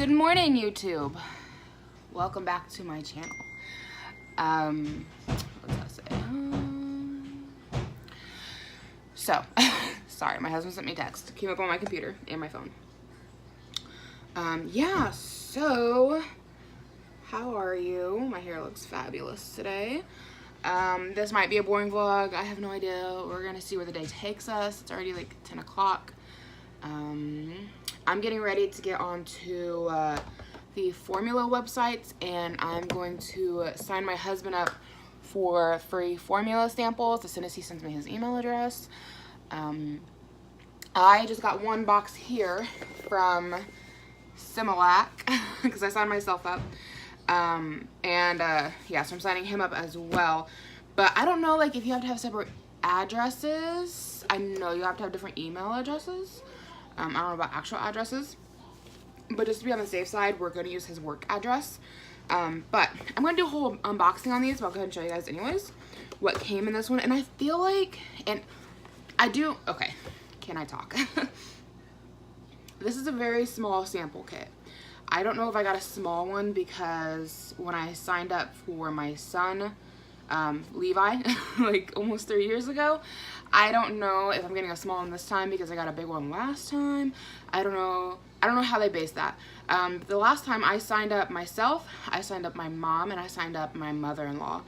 Good morning, YouTube. Welcome back to my channel. What's that say? Sorry, my husband sent me a text. Came up on my computer and my phone. Yeah, so how are you? My hair looks fabulous today. This might be a boring vlog. I have no idea. We're gonna see where the day takes us. It's already like 10 o'clock. I'm getting ready to get onto the formula websites, and I'm going to sign my husband up for free formula samples as soon as he sends me his email address. I just got one box here from Similac because I signed myself up. Yeah, so I'm signing him up as well. But I don't know, like, if you have to have separate addresses. I know you have to have different email addresses. I don't know about actual addresses. But just to be on the safe side, we're going to use his work address. But I'm going to do a whole unboxing on these, but I'll go ahead and show you guys anyways what came in this one. And I feel like, okay, can I talk? This is a very small sample kit. I don't know if I got a small one because when I signed up for my son, Levi, like almost 3 years ago, I don't know if I'm getting a small one this time because I got a big one last time. I don't know how they base that. The last time I signed up myself, I signed up my mom, and I signed up my mother-in-law,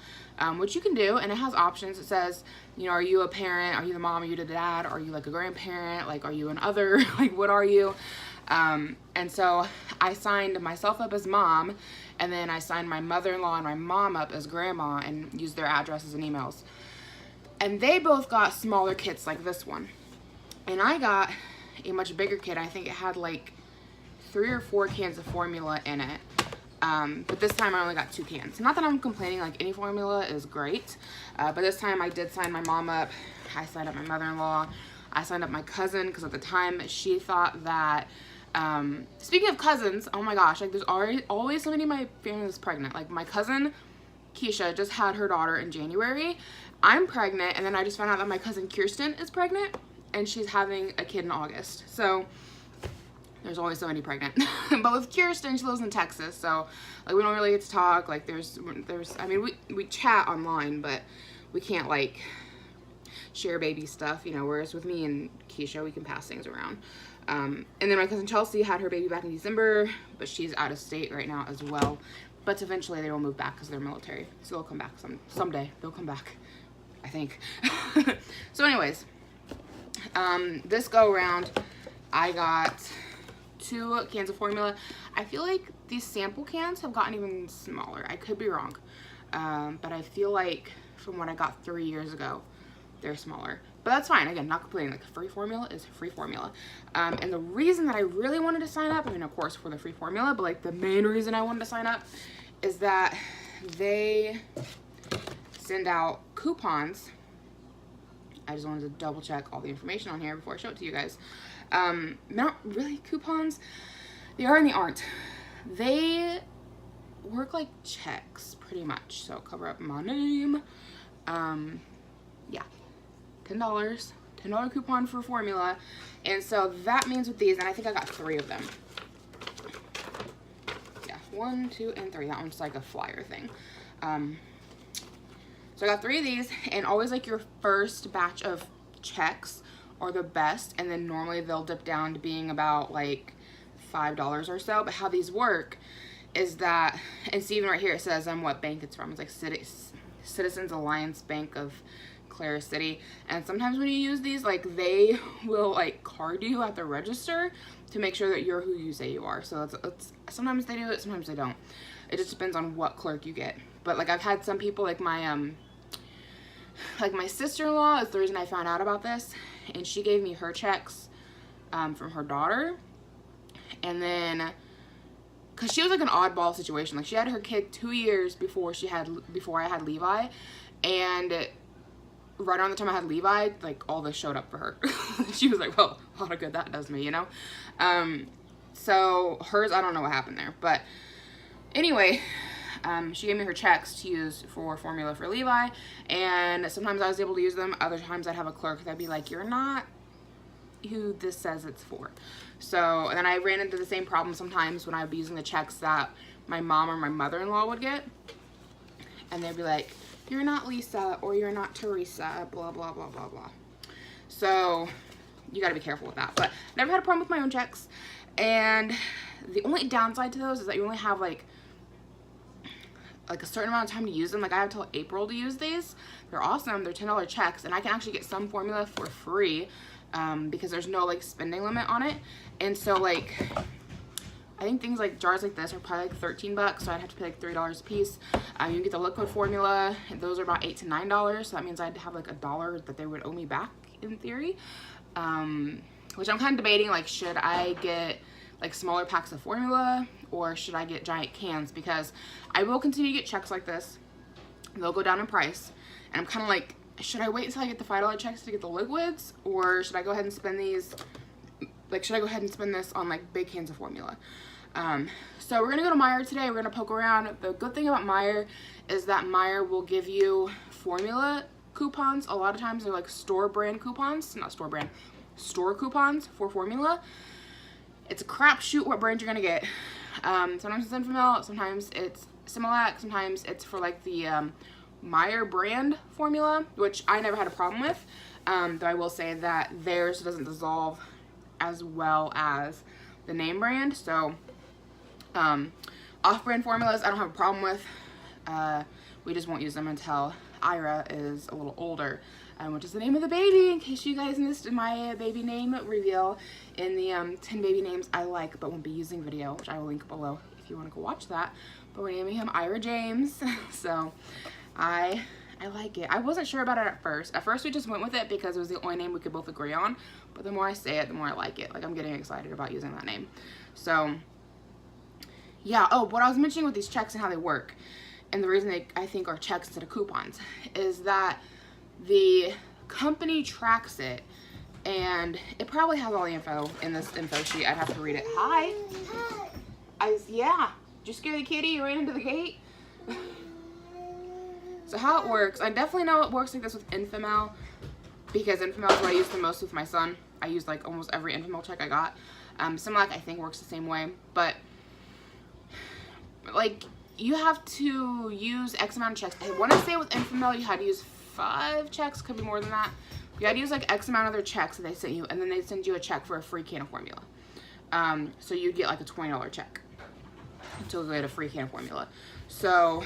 which you can do, and it has options. It says, you know, are you a parent? Are you the mom? Are you the dad? Are you like a grandparent? Like, are you an other? Like, what are you? And so I signed myself up as mom, and then I signed my mother-in-law and my mom up as grandma and used their addresses and emails. And they both got smaller kits like this one. And I got a much bigger kit. I think it had like 3 or 4 cans of formula in it. But this time I only got 2 cans. Not that I'm complaining, like any formula is great. But this time I did sign my mom up. I signed up my mother-in-law. I signed up my cousin because at the time she thought that, speaking of cousins, oh my gosh, like there's always somebody in my family that's pregnant. Like my cousin Keisha just had her daughter in January. I'm pregnant, and then I just found out that my cousin Cristin is pregnant, and she's having a kid in August. So there's always somebody pregnant. But with Cristin, she lives in Texas, so like we don't really get to talk. Like there's I mean, we chat online, but we can't like share baby stuff, you know, whereas with me and Keisha, we can pass things around. And then my cousin Chelsea had her baby back in December, but she's out of state right now as well. But eventually they will move back because they're military. So they'll come back someday. They'll come back, I think. So anyways, this go around, I got 2 cans of formula. I feel like these sample cans have gotten even smaller. I could be wrong. But I feel like from what I got 3 years ago, they're smaller. But that's fine. Again, not complaining. Like, free formula is free formula. And the reason that I really wanted to sign up, I mean, of course, for the free formula, but like the main reason I wanted to sign up is that they send out coupons. I just wanted to double check all the information on here before I show it to you guys. Not really coupons. They are and they aren't. They work like checks, pretty much. So cover up my name. Yeah. $10 coupon for formula. And so that means with these, and I think I got 3 of them. Yeah, 1, 2, and 3. That one's like a flyer thing. So I got 3 of these, and always like your first batch of checks are the best, and then normally they'll dip down to being about like $5 or so. But how these work is that, and see, even right here it says what bank it's from. It's like Citizens Alliance Bank of Clara City. And sometimes when you use these, like they will like card you at the register to make sure that you're who you say you are. So it's sometimes they do it, sometimes they don't. It just depends on what clerk you get. But like I've had some people, like my sister-in-law is the reason I found out about this, and she gave me her checks from her daughter. And then because she was like an oddball situation, like she had her kid 2 years before I had Levi, and right around the time I had Levi, like all this showed up for her. She was like, well, a lot of good that does me, you know? So hers, I don't know what happened there, but anyway, she gave me her checks to use for formula for Levi, and sometimes I was able to use them. Other times I'd have a clerk that'd be like, you're not who this says it's for. So, and then I ran into the same problem sometimes when I would be using the checks that my mom or my mother-in-law would get. And they'd be like, you're not Lisa, or you're not Teresa, blah, blah, blah, blah, blah. So you gotta be careful with that. But I never had a problem with my own checks. And the only downside to those is that you only have like a certain amount of time to use them. Like I have till April to use these. They're awesome. They're $10 checks, and I can actually get some formula for free because there's no like spending limit on it. And so like I think things like jars like this are probably like 13 bucks, so I'd have to pay like $3 a piece. You can get the liquid formula, and those are about $8 to $9, so that means I'd have like $1 that they would owe me back in theory. Which I'm kind of debating, like should I get like smaller packs of formula or should I get giant cans, because I will continue to get checks like this. They'll go down in price, and I'm kind of like, should I wait until I get the $5 checks to get the liquids, or should I go ahead and spend these, like should I go ahead and spend this on like big cans of formula? So we're gonna go to Meijer today. We're gonna poke around. The good thing about Meijer is that Meijer will give you formula coupons. A lot of times they're like store brand coupons, not store brand, store coupons for formula. It's a crapshoot what brand you're gonna get. Sometimes it's Enfamil, sometimes it's Similac, sometimes it's for like the Meijer brand formula, which I never had a problem with. Though I will say that theirs doesn't dissolve as well as the name brand. So off-brand formulas I don't have a problem with. We just won't use them until Ira is a little older, which is the name of the baby, in case you guys missed my baby name reveal in the 10 baby names I like but won't be using video, which I will link below if you want to go watch that. But we're naming him Ira James. So I like it. I wasn't sure about it at first. At first we just went with it because it was the only name we could both agree on, but the more I say it, the more I like it. Like I'm getting excited about using that name. So yeah. Oh, what I was mentioning with these checks and how they work, and the reason they I think are checks instead of coupons, is that the company tracks it, and it probably has all the info in this info sheet. I'd have to read it. Hi. Yeah. Did you scare the kitty? You ran into the gate? So how it works, I definitely know it works like this with Enfamil, because Enfamil is what I use the most with my son. I use like almost every Enfamil check I got. Similac I think works the same way, but like you have to use X amount of checks. I want to say with Enfamil you had to use 5 checks, could be more than that. You had to use like X amount of their checks that they sent you, and then they send you a check for a free can of formula. So you'd get like a $20 check to get a free can of formula. So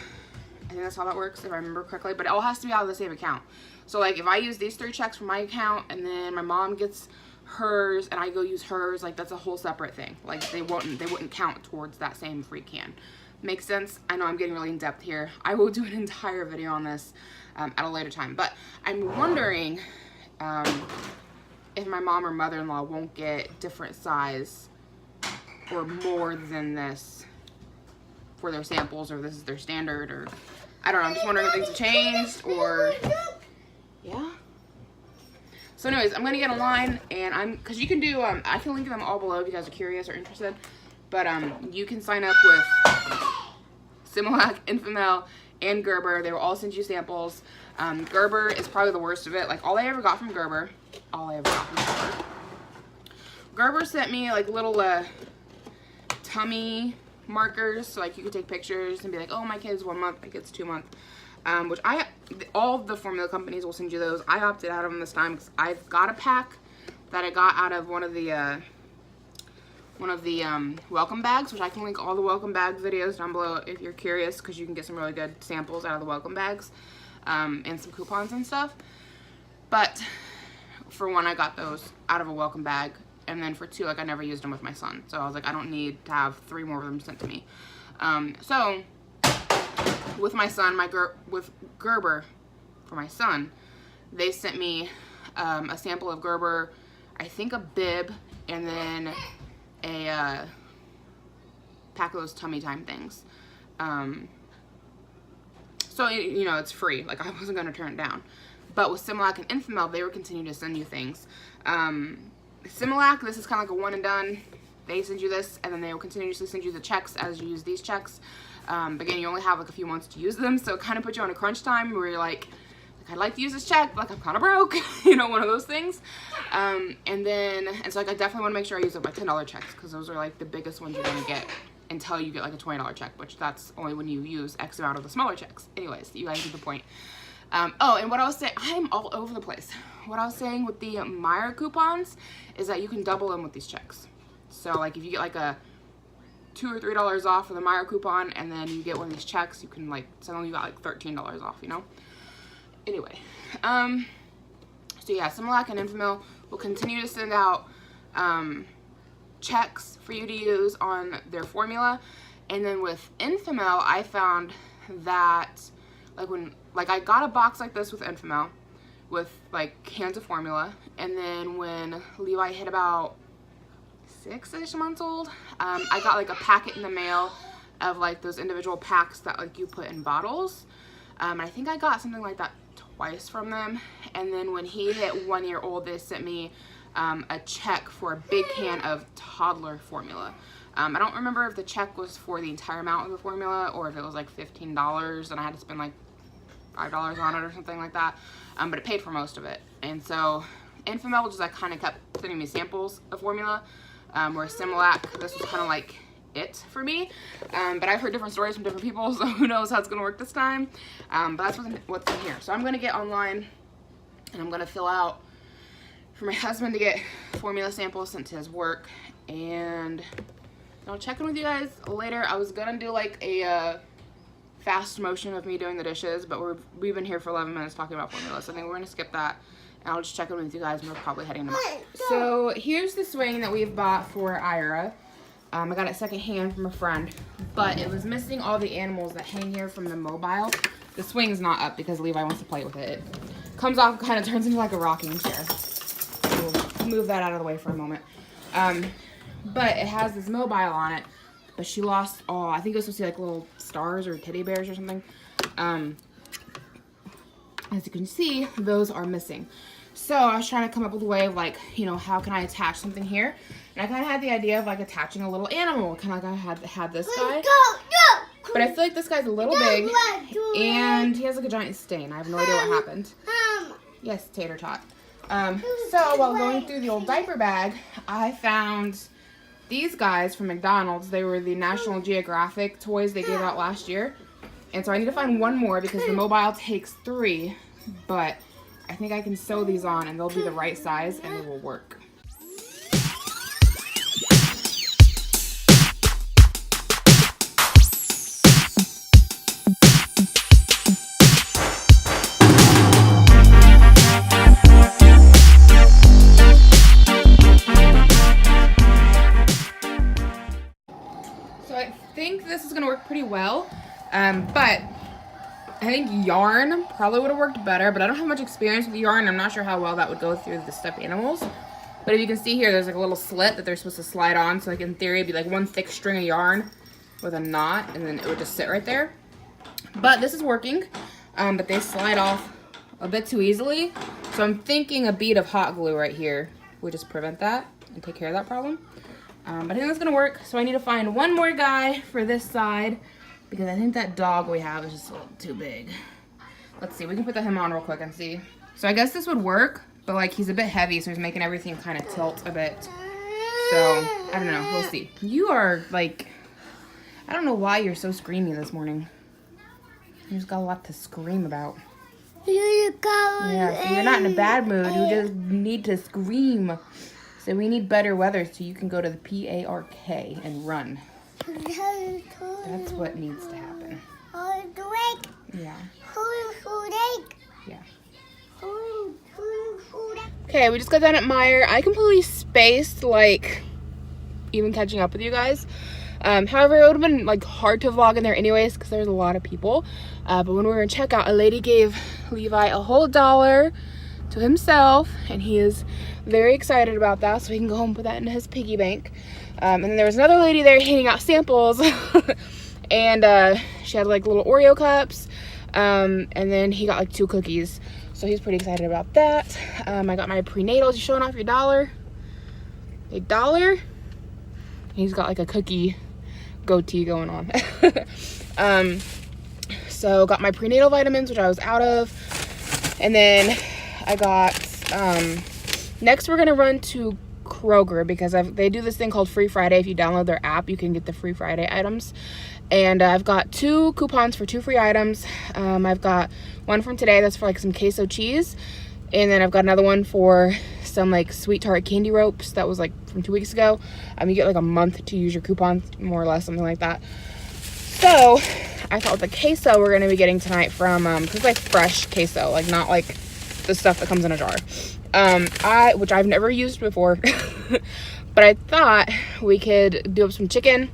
I think that's how that works, if I remember correctly, but it all has to be out of the same account. So like if I use these 3 checks from my account, and then my mom gets hers and I go use hers, like that's a whole separate thing. Like they wouldn't count towards that same free can. Makes sense? I know I'm getting really in depth here. I will do an entire video on this at a later time, but I'm wondering if my mom or mother-in-law won't get different size or more than this for their samples, or this is their standard, or I don't know. I'm just wondering if things have changed, or yeah. So anyways, I'm gonna get online, and because you can do I can link them all below if you guys are curious or interested, but you can sign up with Similac, Enfamil, and Gerber. They will all send you samples. Gerber is probably the worst of it. Like all I ever got from Gerber, Gerber sent me like little tummy markers, so like you could take pictures and be like, oh, my kid's 1 month, my kid's 2 months, which all the formula companies will send you those. I opted out of them this time because I've got a pack that I got out of one of the welcome bags, which I can link all the welcome bag videos down below if you're curious, because you can get some really good samples out of the welcome bags, and some coupons and stuff. But for one, I got those out of a welcome bag. And then for 2, like I never used them with my son. So I was like, I don't need to have 3 more of them sent to me. So with my son, with Gerber for my son, they sent me a sample of Gerber, I think a bib, and then a pack of those tummy time things. So you know, it's free. Like I wasn't gonna turn it down. But with Similac and Enfamil, they were continuing to send you things. Similac, this is kind of like a one and done. They send you this, and then they will continuously send you the checks as you use these checks. Again, you only have like a few months to use them, so it kind of puts you on a crunch time where you're like, I'd like to use this check, but like I'm kind of broke, you know, one of those things. And so like I definitely want to make sure I use like my $10 checks, because those are like the biggest ones you're gonna get until you get like a $20 check, which that's only when you use X amount of the smaller checks. Anyways, you guys get the point. Oh, and what I was saying, I'm all over the place. What I was saying with the Meijer coupons is that you can double them with these checks. So like if you get like a $2 or $3 off for the Meijer coupon, and then you get one of these checks, you can like, suddenly you got like $13 off, you know? Anyway, so yeah, Similac and Enfamil will continue to send out checks for you to use on their formula. And then with Enfamil, I found that like I got a box like this with Enfamil with like cans of formula, and then when Levi hit about 6-ish months old, I got like a packet in the mail of like those individual packs that like you put in bottles. I think I got something like that twice from them. And then when he hit 1 year old, they sent me a check for a big can of toddler formula. I don't remember if the check was for the entire amount of the formula or if it was like $15 and I had to spend like $5 on it or something like that. But it paid for most of it. And so Enfamil just like kind of kept sending me samples of formula, where Similac, this was kind of like it for me. But I've heard different stories from different people, so who knows how it's gonna work this time. But that's what's in here. So I'm gonna get online and I'm gonna fill out for my husband to get formula samples sent to his work, and I'll check in with you guys later. I was gonna do like a fast motion of me doing the dishes, but we've been here for 11 minutes talking about formula, so I think we're gonna skip that, and I'll just check in with you guys, and we're probably heading to Meijer. So here's the swing that we've bought for Ira. I got it secondhand from a friend, but it was missing all the animals that hang here from the mobile. The swing's not up because Levi wants to play with it. It comes off, kind of turns into like a rocking chair. We'll move that out of the way for a moment. But it has this mobile on it, but she lost all, I think it was supposed to be like little stars or teddy bears or something. As you can see, those are missing. So I was trying to come up with a way of like, you know, how can I attach something here? And I kind of had the idea of like attaching a little animal, kind of like I had this guy. But I feel like this guy's a little big, and he has like a giant stain. I have no idea what happened. Yes, Tater Tot. So while going through the old diaper bag, I found these guys from McDonald's. They were the National Geographic toys they gave out last year. And so I need to find one more because the mobile takes 3, but I think I can sew these on and they'll be the right size and they will work. I think this is gonna work pretty well, but I think yarn probably would have worked better, but I don't have much experience with yarn. I'm not sure how well that would go through the stuffed animals. But if you can see here, there's like a little slit that they're supposed to slide on, so like in theory it'd be like one thick string of yarn with a knot, and then it would just sit right there. But this is working, but they slide off a bit too easily, so I'm thinking a bead of hot glue right here would just prevent that and take care of that problem. But I think that's gonna work. So I need to find one more guy for this side because I think that dog we have is just a little too big. Let's see, we can put him on real quick and see. So I guess this would work, but like he's a bit heavy, so he's making everything kind of tilt a bit. So I don't know, we'll see. You are like, I don't know why you're so screamy this morning. You just got a lot to scream about. Yeah, so you're not in a bad mood, you just need to scream. So we need better weather so you can go to the PARK and run. That's what needs to happen. Yeah. Yeah. Okay, we just got done at Meijer. I completely spaced, like, even catching up with you guys. However, it would have been, like, hard to vlog in there anyways because there's a lot of people. But when we were in checkout, a lady gave Levi a whole $1 to himself, and he is very excited about that, so he can go home and put that into his piggy bank. And then there was another lady there handing out samples, and she had like little Oreo cups, and then he got like 2 cookies, so he's pretty excited about that. I got my prenatals. You showing off your $1? $1? He's got like a cookie goatee going on. So got my prenatal vitamins, which I was out of. And then I got, next we're going to run to Kroger because they do this thing called Free Friday. If you download their app, you can get the Free Friday items. And I've got 2 coupons for 2 free items. I've got one from today that's for like some queso cheese. And then I've got another one for some like Sweet Tart candy ropes that was like from 2 weeks ago. You get like a month to use your coupon, more or less, something like that. So I thought the queso we're going to be getting tonight from, cause it's like fresh queso, like not like the stuff that comes in a jar. Which I've never used before, but I thought we could do up some chicken,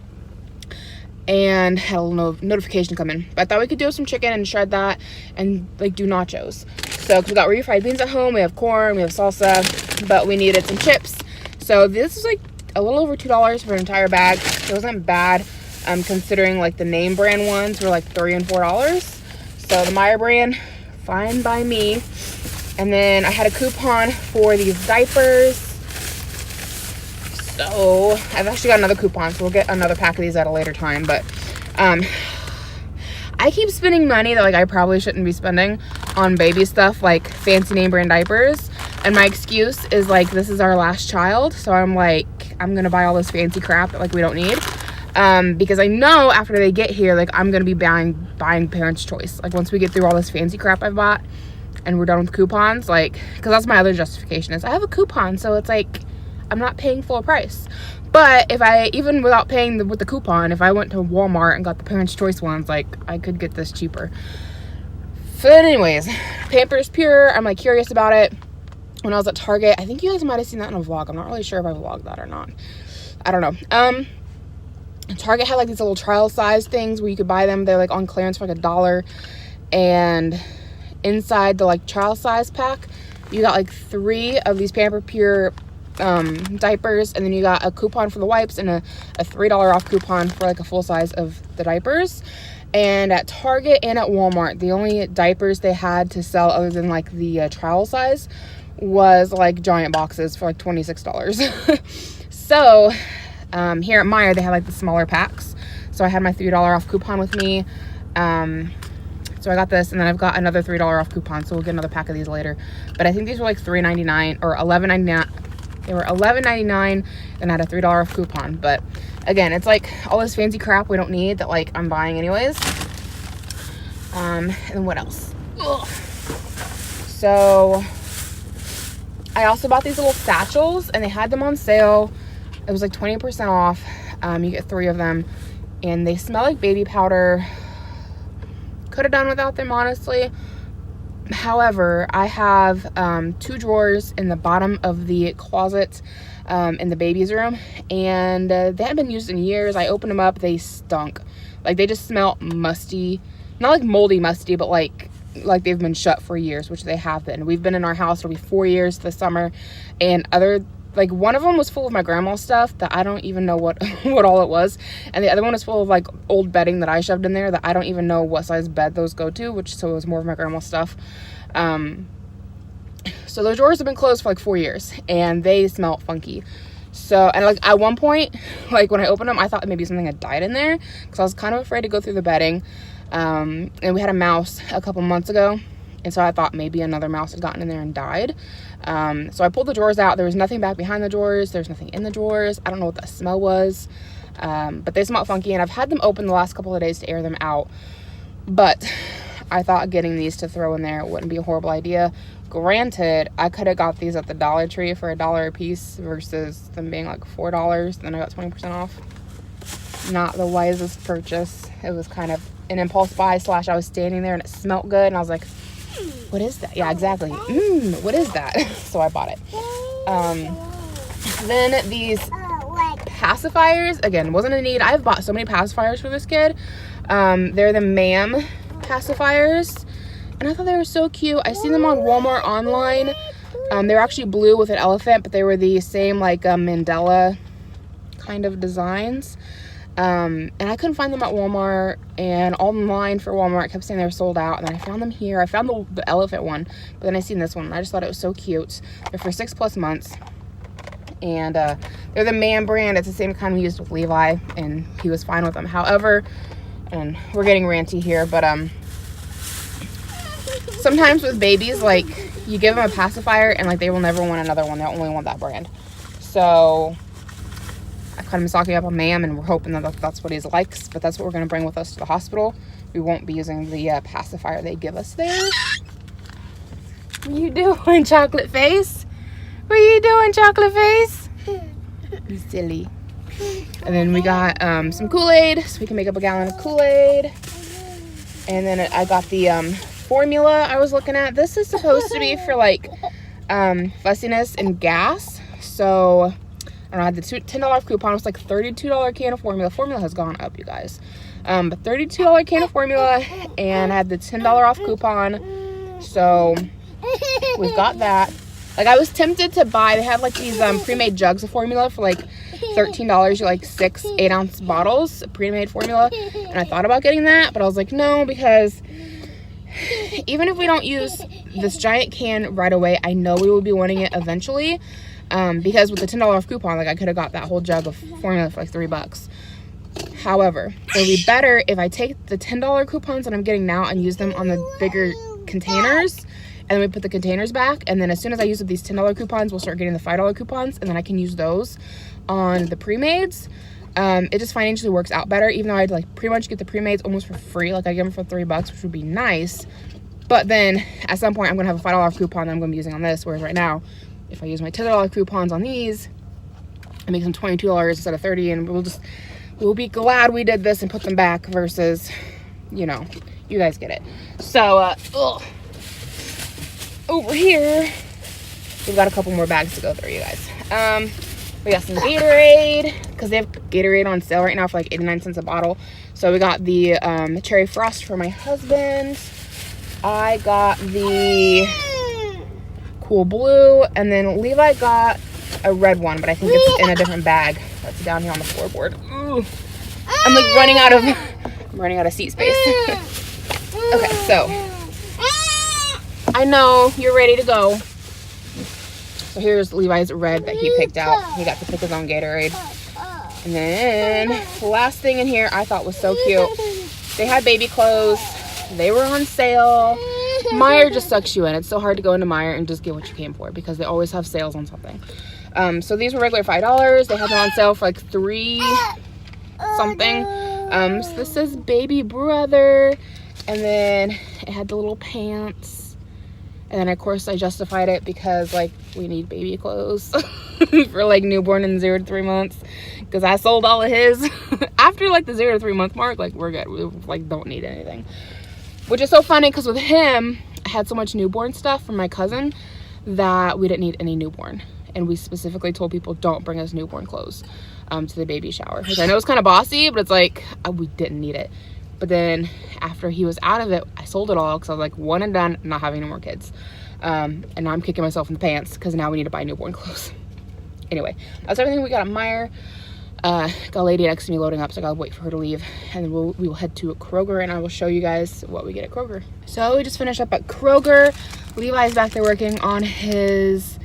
and had a little notification come in. But I thought we could do some chicken and shred that and like do nachos. So, cause we got refried beans at home, we have corn, we have salsa, but we needed some chips. So this is like a little over $2 for an entire bag. It wasn't bad, considering like the name brand ones were like $3 and $4. So the Meijer brand, fine by me. And then I had a coupon for these diapers. So I've actually got another coupon, so we'll get another pack of these at a later time. But I keep spending money that like I probably shouldn't be spending on baby stuff like fancy name brand diapers. And my excuse is like, this is our last child. So I'm like, I'm going to buy all this fancy crap that like we don't need. Because I know after they get here, like I'm going to be buying Parents' Choice. Like once we get through all this fancy crap I bought and we're done with coupons, like, because that's my other justification is I have a coupon. So it's like, I'm not paying full price. But if I, even without paying with the coupon, if I went to Walmart and got the Parents' Choice ones, like I could get this cheaper. So anyways, Pampers Pure, I'm like curious about it. When I was at Target, I think you guys might have seen that in a vlog. I'm not really sure if I vlogged that or not. I don't know. Target had like these little trial size things where you could buy them. They're like on clearance for like $1. And inside the like trial size pack, you got like 3 of these Pampers Pure diapers, and then you got a coupon for the wipes and a $3 off coupon for like a full size of the diapers. And at Target and at Walmart, the only diapers they had to sell other than like the trial size was like giant boxes for like $26. So here at Meijer, they had like the smaller packs, so I had my $3 off coupon with me. So I got this, and then I've got another $3 off coupon, so we'll get another pack of these later. But I think these were like $3.99 or $11.99. They were $11.99 and I had a $3 off coupon. But again, it's like all this fancy crap we don't need that like I'm buying anyways. And then what else? Ugh. So I also bought these little satchels, and they had them on sale. It was like 20% off. You get 3 of them, and they smell like baby powder. Could have done without them, honestly. However, I have 2 drawers in the bottom of the closet in the baby's room, and they haven't been used in years. I opened them up, they stunk. Like they just smell musty, not like moldy musty, but like they've been shut for years, which they have been. We've been in our house, it'll be 4 years this summer, and like one of them was full of my grandma's stuff that I don't even know what all it was, and the other one was full of like old bedding that I shoved in there that I don't even know what size bed those go to, so it was more of my grandma's stuff. So those drawers have been closed for like 4 years, and they smell funky. So, and like at one point, like when I opened them, I thought maybe something had died in there, because I was kind of afraid to go through the bedding. And we had a mouse a couple months ago, and so I thought maybe another mouse had gotten in there and died. So I pulled the drawers out. There was nothing back behind the drawers. There's nothing in the drawers. I don't know what that smell was. But they smell funky, and I've had them open the last couple of days to air them out. But I thought getting these to throw in there wouldn't be a horrible idea. Granted, I could have got these at the Dollar Tree for $1 a piece versus them being like $4. Then I got 20% off. Not the wisest purchase. It was kind of an impulse buy / I was standing there and it smelled good, and I was like, what is that? Yeah, exactly. What is that? So I bought it. Then these pacifiers, again, wasn't a need. I've bought so many pacifiers for this kid. They're the Ma'am pacifiers, and I thought they were so cute. I seen them on Walmart online. They were actually blue with an elephant, but they were the same like Mandela kind of designs. And I couldn't find them at Walmart, and online for Walmart kept saying they were sold out, and then I found them here. I found the elephant one, but then I seen this one, and I just thought it was so cute. They're for 6+ months, and they're the Man brand. It's the same kind we used with Levi, and he was fine with them. However, and we're getting ranty here, but sometimes with babies, like, you give them a pacifier and, like, they will never want another one. They'll only want that brand. So I kind of stocking up on Mam, and we're hoping that that's what he likes. But that's what we're going to bring with us to the hospital. We won't be using the pacifier they give us there. What are you doing, chocolate face? What are you doing, chocolate face? You silly. And then we got some Kool-Aid, so we can make up a gallon of Kool-Aid. And then I got the formula I was looking at. This is supposed to be for, like, fussiness and gas. So, I don't know, I had the $10 off coupon. It was like $32 can of formula. Formula has gone up, you guys. But $32 can of formula, and I had the $10 off coupon. So, we've got that. Like, I was tempted to buy, they had, like, these pre-made jugs of formula for, like, $13. You like 6 8-ounce bottles of pre-made formula, and I thought about getting that, but I was like, no, because even if we don't use this giant can right away, I know we will be wanting it eventually, because with the $10 off coupon, like, I could have got that whole jug of formula for like $3. However, it would be better if I take the $10 coupons that I'm getting now and use them on the bigger containers. And then we put the containers back, and then as soon as I use up these $10 coupons, we'll start getting the $5 coupons, and then I can use those on the pre-mades. It just financially works out better, even though I'd like pretty much get the pre-mades almost for free. Like, I get them for $3, which would be nice. But then at some point I'm gonna have a $5 coupon that I'm gonna be using on this, whereas right now, if I use my $10 coupons on these, I make them $22 instead of $30, and we'll be glad we did this and put them back versus, you know, you guys get it. So over here, we've got a couple more bags to go through, you guys. We got some Gatorade, because they have Gatorade on sale right now for like 89 cents a bottle. So we got the Cherry Frost for my husband. I got the Cool Blue, and then Levi got a red one, but I think it's in a different bag. That's down here on the floorboard. Ooh. I'm like running out of seat space. Okay, so I know you're ready to go. So here's Levi's red that he picked out. He got to pick his own Gatorade. And then the last thing in here I thought was so cute. They had baby clothes. They were on sale. Meijer just sucks you in. It's so hard to go into Meijer and just get what you came for, because they always have sales on something. So these were regular $5. They had them on sale for like $3 something. So this says baby brother. And then it had the little pants. And then, of course, I justified it because, like, we need baby clothes for, like, newborn and 0 to 3 months. Because I sold all of his. After, like, the 0 to 3 month mark, like, we're good. We, like, don't need anything. Which is so funny because with him, I had so much newborn stuff from my cousin that we didn't need any newborn. And we specifically told people, don't bring us newborn clothes to the baby shower. Which I know it's kind of bossy, but it's like, we didn't need it. But then after he was out of it, I sold it all because I was like, one and done, not having any more kids. And now I'm kicking myself in the pants because now we need to buy newborn clothes. Anyway, that's everything we got at Meijer. Got a lady next to me loading up, so I gotta wait for her to leave. And then we will head to Kroger, and I will show you guys what we get at Kroger. So we just finished up at Kroger. Levi's back there working on his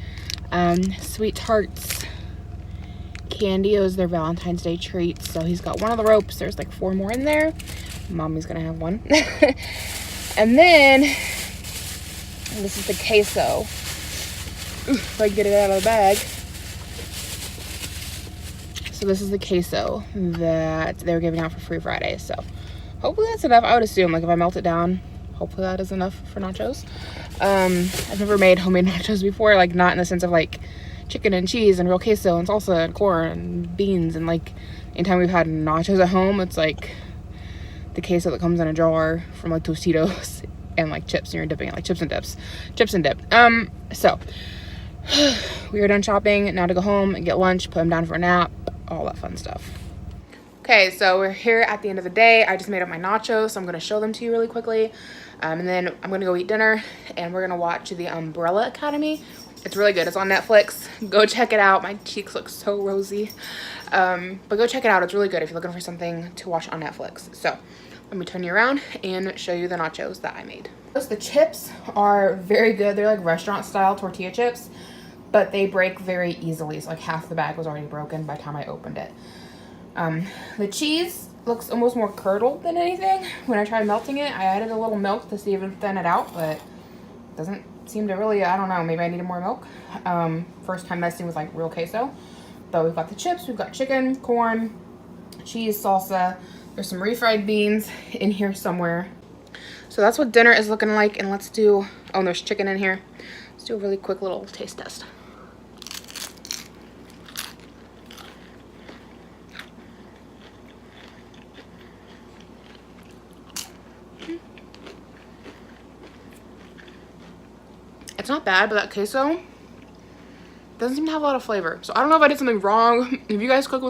Sweet Tarts candy. It was their Valentine's Day treat. So he's got one of the ropes. There's like 4 more in there. Mommy's gonna have one. And then this is the queso. If I get it out of the bag. So this is the queso that they were giving out for free Friday. So hopefully that's enough. I would assume, like, if I melt it down, hopefully that is enough for nachos. I've never made homemade nachos before, like, not in the sense of like chicken and cheese and real queso and salsa and corn and beans, and like anytime we've had nachos at home, it's like the queso that comes in a jar from like Tostitos and like chips, and you're dipping it, like chips and dip. So we are done shopping. Now to go home and get lunch, put him down for a nap, all that fun stuff. Okay, so we're here at the end of the day. I just made up my nachos, so I'm gonna show them to you really quickly. And then I'm gonna go eat dinner, and we're gonna watch The Umbrella Academy. It's really good. It's on Netflix. Go check it out. My cheeks look so rosy. But go check it out. It's really good if you're looking for something to watch on Netflix. So let me turn you around and show you the nachos that I made. The chips are very good. They're like restaurant style tortilla chips, but they break very easily. So like half the bag was already broken by the time I opened it. The cheese looks almost more curdled than anything. When I tried melting it, I added a little milk to see if it would thin it out, but doesn't seem to really, I don't know, maybe I needed more milk. First time messing with like real queso. But we've got the chips, we've got chicken, corn, cheese, salsa. There's some refried beans in here somewhere. So that's what dinner is looking like. And let's do, oh, there's chicken in here. Let's do a really quick little taste test. It's not bad, but that queso doesn't seem to have a lot of flavor. So I don't know if I did something wrong. If you guys cook with